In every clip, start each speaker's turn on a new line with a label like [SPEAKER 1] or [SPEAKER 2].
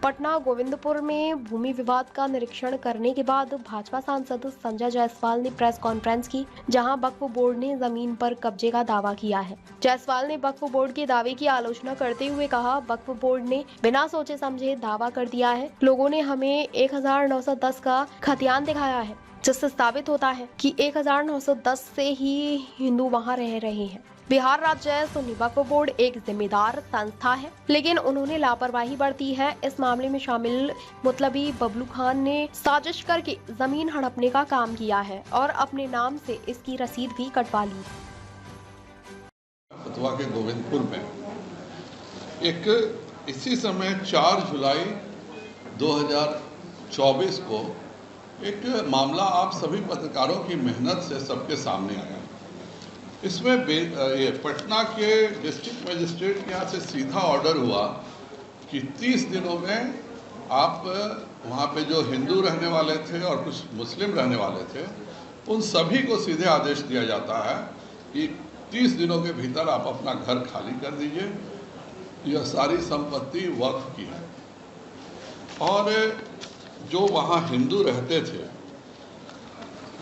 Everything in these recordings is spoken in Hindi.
[SPEAKER 1] पटना गोविंदपुर में भूमि विवाद का निरीक्षण करने के बाद भाजपा सांसद संजय जायसवाल ने प्रेस कॉन्फ्रेंस की, जहां वक्फ बोर्ड ने जमीन पर कब्जे का दावा किया है। जायसवाल ने वक्फ बोर्ड के दावे की आलोचना करते हुए कहा, वक्फ बोर्ड ने बिना सोचे समझे दावा कर दिया है। लोगों ने हमें 1910 का खतियान दिखाया है, जिससे साबित होता है कि 1910 से ही हिंदू वहां रह रहे हैं। बिहार राज्य सुन्नी वक्फ बोर्ड एक जिम्मेदार संस्था है, लेकिन उन्होंने लापरवाही बरती है। इस मामले में शामिल मुतलबी बबलू खान ने साजिश करके जमीन हड़पने का काम किया है और अपने नाम से इसकी रसीद भी कटवा ली।
[SPEAKER 2] फतवा के गोविंदपुर में एक इसी समय 4 जुलाई 2024 को एक मामला आप सभी पत्रकारों की मेहनत से सबके सामने आया। इसमें ये पटना के डिस्ट्रिक्ट मजिस्ट्रेट के यहाँ से सीधा ऑर्डर हुआ कि 30 दिनों में आप वहाँ पे जो हिंदू रहने वाले थे और कुछ मुस्लिम रहने वाले थे, उन सभी को सीधे आदेश दिया जाता है कि 30 दिनों के भीतर आप अपना घर खाली कर दीजिए। यह सारी संपत्ति वक्फ की है। और जो वहाँ हिंदू रहते थे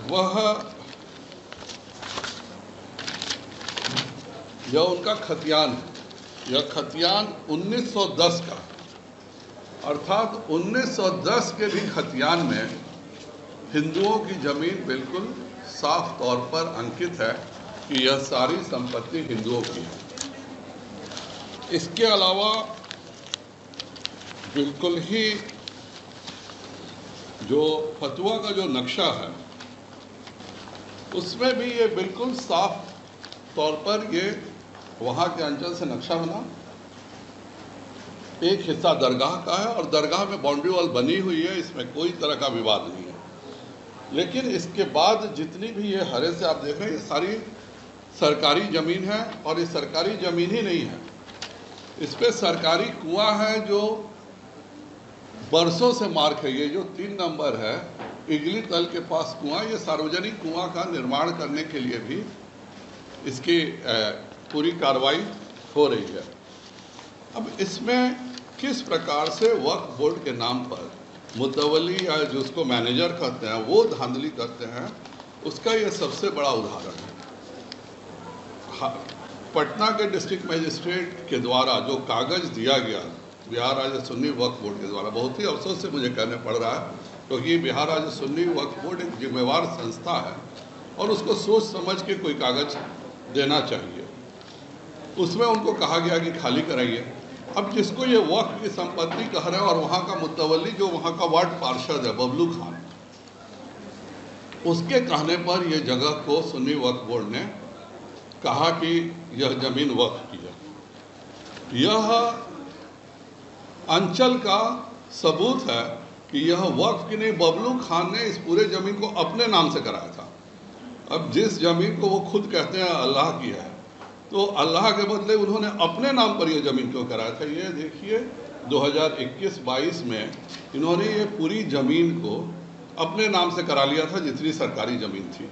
[SPEAKER 2] वह यह उनका खतियान है। यह खतियान 1910 का, अर्थात 1910 के भी खतियान में हिंदुओं की जमीन बिल्कुल साफ तौर पर अंकित है कि यह सारी संपत्ति हिंदुओं की है। इसके अलावा बिल्कुल ही जो फतवा का जो नक्शा है उसमें भी ये बिल्कुल साफ तौर पर ये वहाँ के अंचल से नक्शा बना। एक हिस्सा दरगाह का है और दरगाह में बाउंड्री वॉल बनी हुई है, इसमें कोई तरह का विवाद नहीं है। लेकिन इसके बाद जितनी भी ये हरे से आप देख रहे हैं, ये सारी सरकारी ज़मीन है। और ये सरकारी ज़मीन ही नहीं है, इस पर सरकारी कुआं है जो बरसों से मार्क है। ये जो 3 नंबर है इगली तल के पास कुआं, ये सार्वजनिक कुआं का निर्माण करने के लिए भी इसकी पूरी कार्रवाई हो रही है। अब इसमें किस प्रकार से वक्फ बोर्ड के नाम पर मुतवली या जिसको मैनेजर कहते हैं वो धांधली करते हैं, उसका ये सबसे बड़ा उदाहरण है। पटना के डिस्ट्रिक्ट मजिस्ट्रेट के द्वारा जो कागज़ दिया गया बिहार राज्य सुन्नी वक्फ बोर्ड के द्वारा, बहुत ही अफसोस से मुझे कहने पड़ रहा है, क्योंकि बिहार राज्य सुन्नी वक्फ बोर्ड एक जिम्मेवार संस्था है और उसको सोच समझ के कोई कागज़ देना चाहिए। उसमें उनको कहा गया कि खाली कराइए। अब जिसको ये वक्फ की संपत्ति कह रहे हैं और वहाँ का मुतवली जो वहाँ का वार्ड पार्षद है बबलू खान, उसके कहने पर यह जगह को सुन्नी वक्फ बोर्ड ने कहा कि यह जमीन वक्फ की है। यह अंचल का सबूत है कि यह वक्फ की नहीं, बबलू खान ने इस पूरे जमीन को अपने नाम से कराया था। अब जिस जमीन को वो खुद कहते हैं अल्लाह की है, तो अल्लाह के बदले उन्होंने अपने नाम पर यह ज़मीन क्यों कराया था? ये देखिए 2021-22 में इन्होंने ये पूरी ज़मीन को अपने नाम से करा लिया था, जितनी सरकारी ज़मीन थी।